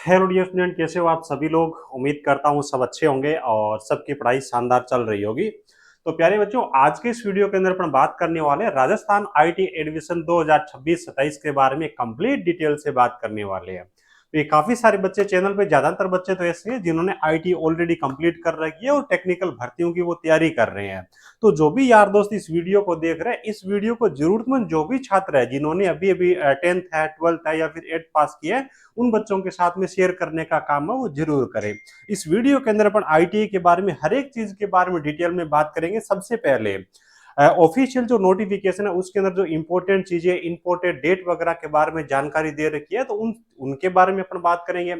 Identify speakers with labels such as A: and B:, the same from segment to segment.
A: Hello dear student, कैसे हो आप सभी लोग। उम्मीद करता हूँ सब अच्छे होंगे और सबकी पढ़ाई शानदार चल रही होगी। तो प्यारे बच्चों, आज के इस वीडियो के अंदर अपन बात करने वाले हैं राजस्थान आईटी एडमिशन 2026-27 के बारे में कंप्लीट डिटेल से बात करने वाले हैं। तो ये काफी सारे बच्चे चैनल पे, ज्यादातर बच्चे तो ऐसे हैं जिन्होंने आईटी ऑलरेडी कंप्लीट कर रखी है और टेक्निकल भर्तियों की वो तैयारी कर रहे हैं। तो जो भी यार दोस्त इस वीडियो को देख रहे हैं, इस वीडियो को जरूरतमंद जो भी छात्र है जिन्होंने अभी अभी 10th है, 12th है या फिर 8th पास किया है, उन बच्चों के साथ में शेयर करने का काम है वो जरूर करें। इस वीडियो के अंदर अपन आईटीआई के बारे में हर एक चीज के बारे में डिटेल में बात करेंगे। सबसे पहले ऑफिशियल जो नोटिफिकेशन है उसके अंदर जो इंपॉर्टेंट चीजें, इंपॉर्टेंट डेट वगैरह के बारे में जानकारी दे रखी है, तो उनके बारे में अपन बात करेंगे।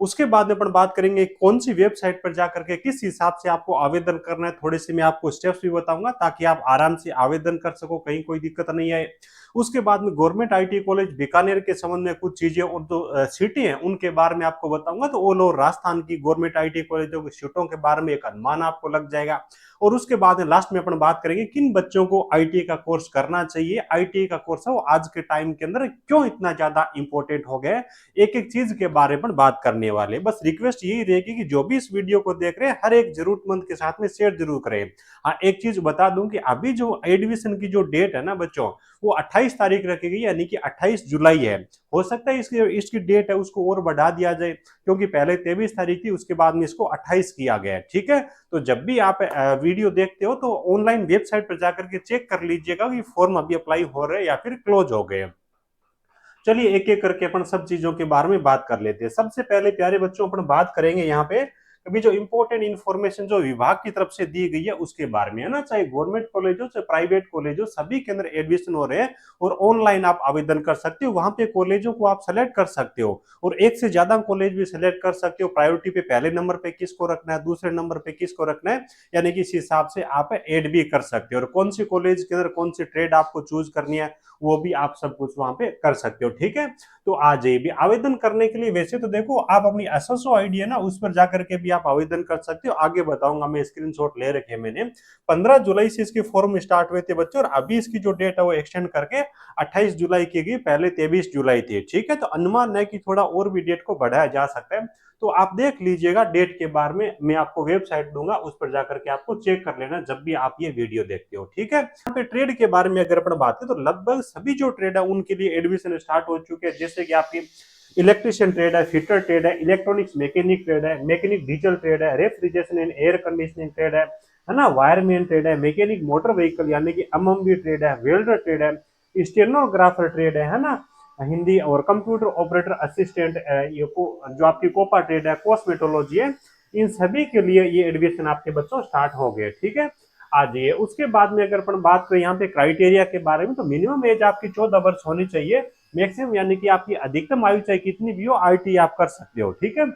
A: उसके बाद में अपन बात करेंगे कौन सी वेबसाइट पर जाकर के किस हिसाब से आपको आवेदन करना है। थोड़े से मैं आपको स्टेप्स भी बताऊंगा ताकि आप आराम से आवेदन कर सको, कहीं कोई दिक्कत नहीं आए। उसके बाद में गवर्नमेंट आईटी कॉलेज बीकानेर के संबंध में कुछ चीजें और जो सिटी है उनके बारे में आपको बताऊंगा। तो ऑल ओवर राजस्थान की गवर्नमेंट आईटी कॉलेजों की सीटों के बारे में एक अनुमान आपको लग जाएगा। और उसके बाद में लास्ट में अपन बात करेंगे किन बच्चों को आईटीआई का कोर्स करना चाहिए। आईटीआई का कोर्स है वो आज के टाइम के अंदर क्यों इतना ज्यादा इंपॉर्टेंट हो गया है, एक एक चीज के बारे में बात करने वाले। बस रिक्वेस्ट यही रहेगी कि जो भी इस वीडियो को देख रहे हैं हर एक जरूरतमंद के साथ में शेयर जरूर करें। हाँ, एक चीज बता दूं कि अभी जो एडमिशन की जो डेट है ना बच्चों, वो 28 तारीख रखी गई, यानी कि 28 जुलाई है। हो सकता है इसकी डेट है उसको और बढ़ा दिया जाए, क्योंकि पहले 23 तारीख थी, उसके बाद में इसको 28 किया गया है। ठीक है, तो जब भी आप वीडियो देखते हो तो ऑनलाइन वेबसाइट पर जाकर के चेक कर लीजिएगा कि फॉर्म अभी अप्लाई हो रहे हैं या फिर क्लोज हो गए। चलिए एक एक करके अपन सब चीजों के बारे में बात कर लेते हैं। सबसे पहले प्यारे बच्चों अपन बात करेंगे यहाँ पे अभी जो इंपॉर्टेंट इन्फॉर्मेशन जो विभाग की तरफ से दी गई है उसके बारे में, है ना। चाहे गवर्नमेंट कॉलेज हो चाहे प्राइवेट कॉलेज हो, सभी के अंदर एडमिशन हो रहे हैं और ऑनलाइन आप आवेदन कर सकते हो। वहां पे कॉलेजों को आप सेलेक्ट कर सकते हो और एक से ज्यादा कॉलेज भी सिलेक्ट कर सकते हो। प्रायोरिटी पे पहले नंबर पे किसको रखना है, दूसरे नंबर पे किसको रखना है, यानी कि इस हिसाब से आप ऐड भी कर सकते हो। और कौन सी कॉलेज के अंदर कौन सी ट्रेड आपको चूज करनी है वो भी आप सब कुछ वहां पे कर सकते हो। ठीक है, तो आ जाइए भी आवेदन करने के लिए। वैसे तो देखो आप अपनी एसएसओ आईडी है ना, उस पर जाकर के भी आप आवेदन कर सकते हो। आगे बताऊंगा, मैं स्क्रीनशॉट ले रखे मैंने। 15 जुलाई से इसके फॉर्म स्टार्ट हुए थे बच्चों, और अभी इसकी जो डेट है वो एक्सटेंड करके 28 जुलाई की गई, पहले 23 जुलाई थी। ठीक है, तो अनुमान है कि थोड़ा और भी डेट को बढ़ाया जा सकता है। तो आप देख लीजिएगा, डेट के बारे में मैं आपको वेबसाइट दूंगा, उस पर जाकर के आपको चेक कर लेना जब भी आप ये वीडियो देखते हो। ठीक है, यहाँ पे ट्रेड के बारे में अगर अपन बात करें तो लगभग सभी जो ट्रेड है उनके लिए एडमिशन स्टार्ट हो चुके हैं। जैसे कि आपकी इलेक्ट्रिशियन ट्रेड है, फिटर ट्रेड है, इलेक्ट्रॉनिक्स मैकेनिक ट्रेड है, मैकेनिक डिजिटल ट्रेड है, refrigeration and air conditioning trade है ना, वायरमैन ट्रेड है, मैकेनिक मोटर व्हीकल यानी कि एमएमवी ट्रेड है, वेल्डर ट्रेड है, स्टेनोग्राफर ट्रेड है ना, हिंदी, और कंप्यूटर ऑपरेटर असिस्टेंट, ये जो आपकी कोपा ट्रेड है, कॉस्मेटोलॉजी है, इन सभी के लिए ये एडमिशन आपके बच्चों स्टार्ट हो गए। ठीक है, आ जाइए। उसके बाद में अगर अपन बात करें यहाँ पे क्राइटेरिया के बारे में, तो मिनिमम एज आपकी 14 वर्ष होनी चाहिए, मैक्सिमम यानी कि आपकी अधिकतम आयु चाहे कितनी भी हो, आईटी आप कर सकते हो। ठीक है,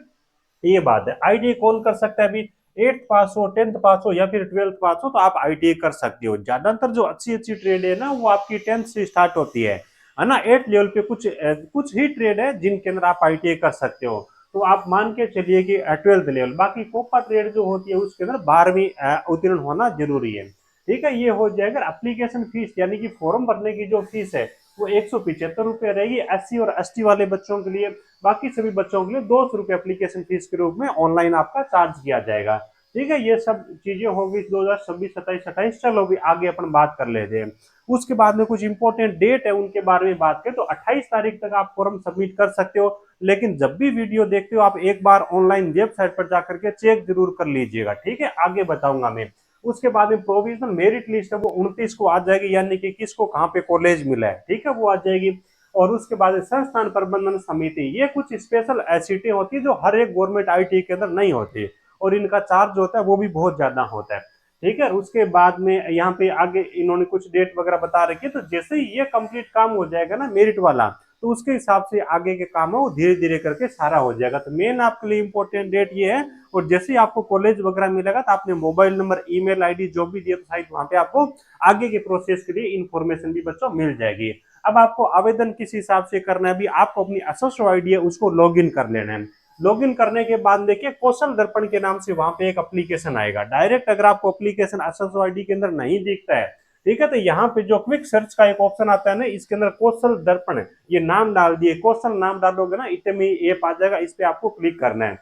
A: ये बात है। आईटीआई कौन कर सकता है अभी, 8th पास हो, 10th पास हो या फिर 12th पास हो, तो आप आईटीआई कर सकते हो। ज्यादातर जो अच्छी अच्छी ट्रेड है ना वो आपकी 10th से स्टार्ट होती है ना। 8th लेवल पे कुछ ही ट्रेड है जिनके अंदर आप आईटीआई कर सकते हो। तो आप मान के चलिए कि 12th लेवल, बाकी कोपा ट्रेड जो होती है उसके अंदर 12वीं उत्तीर्ण होना जरूरी है। ठीक है, ये हो जाएगा। एप्लीकेशन फीस यानी कि फॉर्म भरने की जो फीस है वो 175 रुपये रहेगी एससी और एसटी वाले बच्चों के लिए। बाकी सभी बच्चों के लिए 200 रुपये एप्लीकेशन फीस के रूप में ऑनलाइन आपका चार्ज किया जाएगा। ठीक है, ये सब चीजें होगी 2026, 27, 28। चलो भी आगे अपन बात कर लेते हैं। उसके बाद में कुछ इंपॉर्टेंट डेट है उनके बारे में बात करें तो 28 तारीख तक आप फॉर्म सबमिट कर सकते हो। लेकिन जब भी वीडियो देखते हो आप एक बार ऑनलाइन वेबसाइट पर जाकर के चेक जरूर कर लीजिएगा। ठीक है, आगे बताऊंगा मैं। उसके बाद में प्रोविजनल मेरिट लिस्ट है वो 29 को आ जाएगी, यानी कि किसको कहाँ पे कॉलेज मिला है। ठीक है, वो आ जाएगी। और उसके बाद संस्थान प्रबंधन समिति, ये कुछ स्पेशल सीटें होती है जो हर एक गवर्नमेंट आईटी के अंदर नहीं होती, और इनका चार्ज होता है वो भी बहुत ज्यादा होता है। ठीक है, उसके बाद में यहाँ पे आगे इन्होंने कुछ डेट वगैरह बता रखी है, तो जैसे ही ये कंप्लीट काम हो जाएगा ना मेरिट वाला, तो उसके हिसाब से आगे के काम है वो धीरे धीरे करके सारा हो जाएगा। तो मेन आपके लिए इंपॉर्टेंट डेट ये है। और जैसे ही आपको कॉलेज वगैरह मिलेगा तो आपने मोबाइल नंबर, ईमेल आईडी जो भी दिया, तो शायद वहां पे आपको आगे के प्रोसेस के लिए इंफॉर्मेशन भी बच्चों मिल जाएगी। अब आपको आवेदन किस हिसाब से करना है, भी आपको अपनी एसएसओ आईडी है उसको लॉग इन कर लेना है। लॉग इन करने के बाद देखिए कौशल दर्पण के नाम से वहां पे एक एप्लीकेशन आएगा। डायरेक्ट अगर आपको एप्लीकेशन एसएसओ आईडी के अंदर नहीं दिखता है ठीक है। तो यहाँ पे जो क्विक सर्च का एक ऑप्शन आता है ना, इसके अंदर कौशल दर्पण है, ये नाम डाल दिए, कौशल नाम डालोगे ना, इतने में ऐप आ जाएगा, इस पे आपको क्लिक करना है।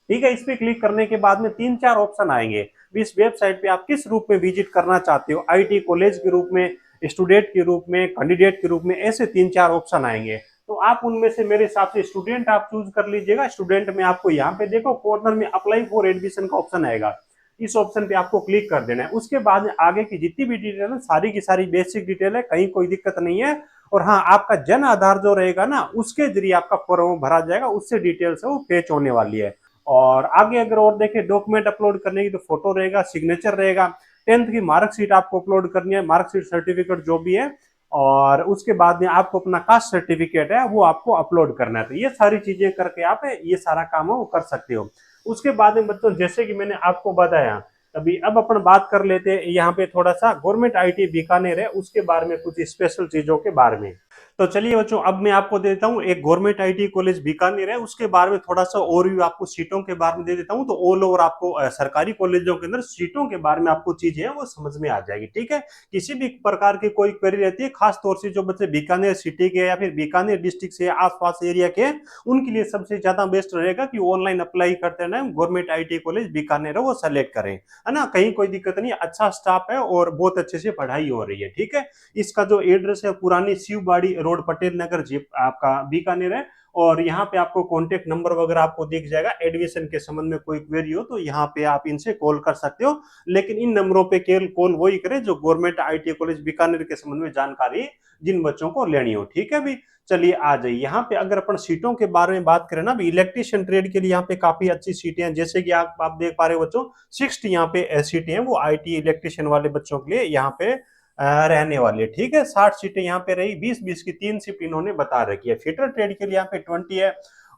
A: ठीक है, इस पे क्लिक करने के बाद में 3-4 ऑप्शन आएंगे। इस वेबसाइट पे आप किस रूप में विजिट करना चाहते हो, आईटी कॉलेज के रूप में, स्टूडेंट के रूप में, कैंडिडेट के रूप में, ऐसे 3-4 ऑप्शन आएंगे। तो आप उनमें से मेरे हिसाब से स्टूडेंट आप चूज कर लीजिएगा। स्टूडेंट में आपको यहाँ पे देखो कॉर्नर में अप्लाई फॉर एडमिशन का ऑप्शन आएगा, इस ऑप्शन पे आपको क्लिक कर देना है। उसके बाद आगे की जितनी भी डिटेल है सारी की सारी बेसिक डिटेल है, कहीं कोई दिक्कत नहीं है। और हाँ, आपका जन आधार जो रहेगा ना, उसके जरिए आपका फॉर्म भरा जाएगा, उससे डिटेल से वो फेच होने वाली है। और आगे अगर और देखें डॉक्यूमेंट अपलोड करने की, तो फोटो रहेगा, सिग्नेचर रहेगा, 10th की मार्कशीट आपको अपलोड करनी है, मार्कशीट सर्टिफिकेट जो भी है, और उसके बाद में आपको अपना कास्ट सर्टिफिकेट है वो आपको अपलोड करना है। तो ये सारी चीजें करके आप ये सारा काम है वो कर सकते हो। उसके बाद में बच्चों, जैसे कि मैंने आपको बताया, अभी अब अपन बात कर लेते हैं यहाँ पे थोड़ा सा गवर्नमेंट आईटी बीकानेर है उसके बारे में, कुछ स्पेशल चीजों के बारे में। तो चलिए बच्चों, अब मैं आपको दे देता हूँ एक गवर्नमेंट आईटी कॉलेज बीकानेर है उसके बारे में थोड़ा सा ओवरव्यू, आपको सीटों के बारे में दे देता हूँ। तो ऑल ओवर आपको सरकारी कॉलेजों के अंदर सीटों के बारे में आपको चीजें हैं वो समझ में आ जाएगी। ठीक है, किसी भी प्रकार की कोई क्वेरी रहती है, खास तौर से जो बच्चे बीकानेर सिटी के या फिर बीकानेर डिस्ट्रिक्ट से आसपास एरिया के, उनके लिए सबसे ज्यादा बेस्ट रहेगा कि ऑनलाइन अप्लाई करते हैं, गवर्नमेंट आईटी कॉलेज बीकानेर है वो सेलेक्ट करें, है ना। कहीं कोई दिक्कत नहीं, अच्छा स्टाफ है और बहुत अच्छे से पढ़ाई हो रही है। ठीक है, इसका जो एड्रेस है पुरानी शिवबाड़ी रोड, पटेल नगर, जीप आपका बीकानेर है। और यहाँ पे आपको कॉन्टेक्ट नंबर वगैरह आपको दिख जाएगा, एडमिशन के संबंध में कोई क्वेरी हो तो यहाँ पे आप इनसे कॉल कर सकते हो। लेकिन इन नंबरों पे केवल कॉल वही करें जो गवर्नमेंट आईटी कॉलेज बीकानेर के संबंध में जानकारी जिन बच्चों को लेनी हो। ठीक है भी, चलिए आ जाइए यहाँ पे। अगर अपन सीटों के बारे में बात करें ना, इलेक्ट्रिशियन ट्रेड के लिए यहाँ पे काफी अच्छी सीटें हैं, जैसे कि आप देख पा रहे हो बच्चों, 60 यहाँ पे सीटें हैं वो आईटी इलेक्ट्रिशियन वाले बच्चों के लिए यहाँ पे रहने वाली है। ठीक है, 60 सीटें यहाँ पे रही, 20-20 की 3 शिफ्ट इन्होंने बता रखी है। फिटर ट्रेड के लिए यहाँ पे 20 है,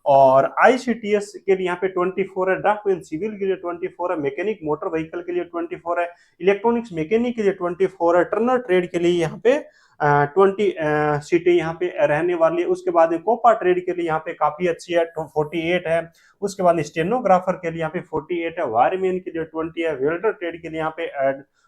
A: और आईसीटीएस के लिए यहाँ पे 24 है, ड्राफ्टमैन सिविल के लिए 24 है, मैकेनिक मोटर व्हीकल के लिए 24 है, इलेक्ट्रॉनिक्स मैकेनिक के लिए 24 है, टर्नर ट्रेड के लिए यहाँ पे 20 सीटें यहाँ पे रहने वाली है। उसके बाद कोपा ट्रेड के लिए यहाँ पे काफी अच्छी है, 48 है। उसके बाद स्टेनोग्राफर के लिए यहाँ पे 48 है, वायरमैन के लिए 20 है, वेल्डर ट्रेड के लिए यहाँ पे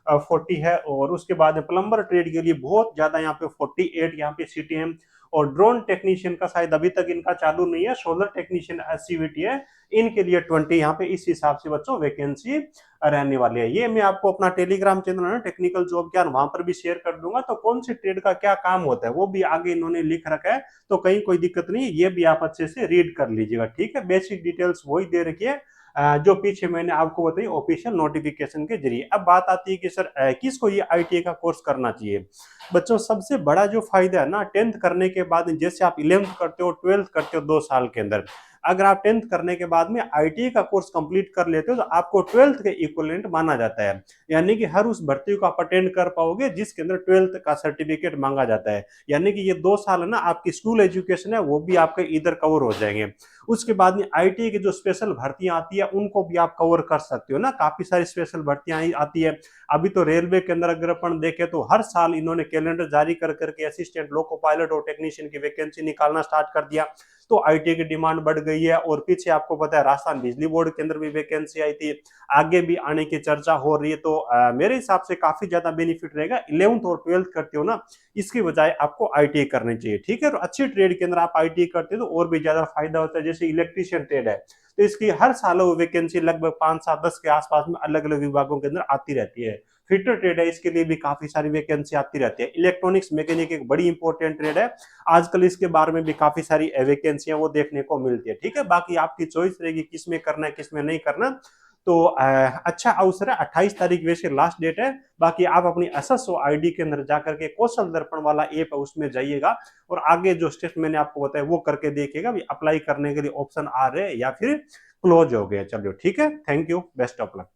A: 40 है, और उसके बाद प्लम्बर ट्रेड के लिए बहुत ज्यादा यहाँ पे 48 यहाँ पे सीटें हैं। और ड्रोन टेक्नीशियन का शायद अभी तक इनका चालू नहीं है, सोलर टेक्नीशियन एससीवीटी है, इनके लिए 20 यहाँ पे इस हिसाब से बच्चों वैकेंसी रहने वाली है। ये मैं आपको अपना टेलीग्राम चैनल है टेक्निकल जॉब ज्ञान, वहां पर भी शेयर कर दूंगा। तो कौन सी ट्रेड का क्या काम होता है वो भी आगे इन्होंने लिख रखा है, तो कहीं कोई दिक्कत नहीं, ये भी आप अच्छे से रीड कर लीजिएगा। ठीक है, बेसिक डिटेल्स वही दे रखी है जो पीछे मैंने आपको बताई ऑफिशियल नोटिफिकेशन के जरिए। अब बात आती है कि सर किसको ये आईटीआई का कोर्स करना चाहिए। बच्चों, सबसे बड़ा जो फायदा है ना, 10th करने के बाद जैसे आप 11th करते हो, 12th करते हो 2 साल के अंदर, अगर आप 10th करने के बाद में आईटीआई का कोर्स कंप्लीट कर लेते हो तो आपको 12th के इक्विवेलेंट माना जाता है। यानी कि हर उस भर्ती को आप अटेंड कर पाओगे जिसके अंदर 12th का सर्टिफिकेट मांगा जाता है। यानी कि ये 2 साल है ना, आपकी स्कूल एजुकेशन है वो भी आपके इधर कवर हो जाएंगे। उसके बाद में आईटीआई की जो स्पेशल भर्तियां आती है उनको भी आप कवर कर सकते हो ना, काफी सारी स्पेशल भर्तियां आती है। अभी तो रेलवे के अंदर अगर अपन देखें तो हर साल इन्होंने कैलेंडर जारी कर करके असिस्टेंट, लोको पायलट और टेक्नीशियन की वैकेंसी निकालना स्टार्ट कर दिया, तो आईटीआई की डिमांड बढ़ गई है। और पीछे आपको पता है राजस्थान बिजली बोर्ड के अंदर भी वैकेंसी आई थी, आगे भी आने की चर्चा हो रही है। तो मेरे हिसाब से काफी ज्यादा बेनिफिट रहेगा 11th और 12th करते हो ना, इसकी बजाय आपको आईटीआई करनी चाहिए। ठीक है, तो अच्छी ट्रेड के अंदर आप आईटीआई करते हो तो और भी ज्यादा फायदा होता है। जैसे इलेक्ट्रिशियन ट्रेड है तो इसकी हर साल वो वैकेंसी लगभग 5-7-10 के आसपास में अलग अलग विभागों के अंदर आती रहती है। फिटर ट्रेड है, इसके लिए भी काफी सारी वैकेंसी आती रहती है। इलेक्ट्रॉनिक्स मैकेनिक एक बड़ी इंपॉर्टेंट ट्रेड है, आजकल इसके बारे में भी काफी सारी वैकेंसियां वो देखने को मिलती है। ठीक है, बाकी आपकी चॉइस रहेगी किस में करना है किस में नहीं करना। तो अच्छा अवसर है, 28 तारीख वैसे लास्ट डेट है। बाकी आप अपनी एसएसओ आईडी के अंदर जाकर के कौशल दर्पण वाला ऐप है उसमें जाइएगा और आगे जो स्टेप मैंने आपको बताया वो करके देखिएगा भी अप्लाई करने के लिए ऑप्शन आ रहे हैं या फिर क्लोज हो गए। चलिए ठीक है, thank you, best of luck.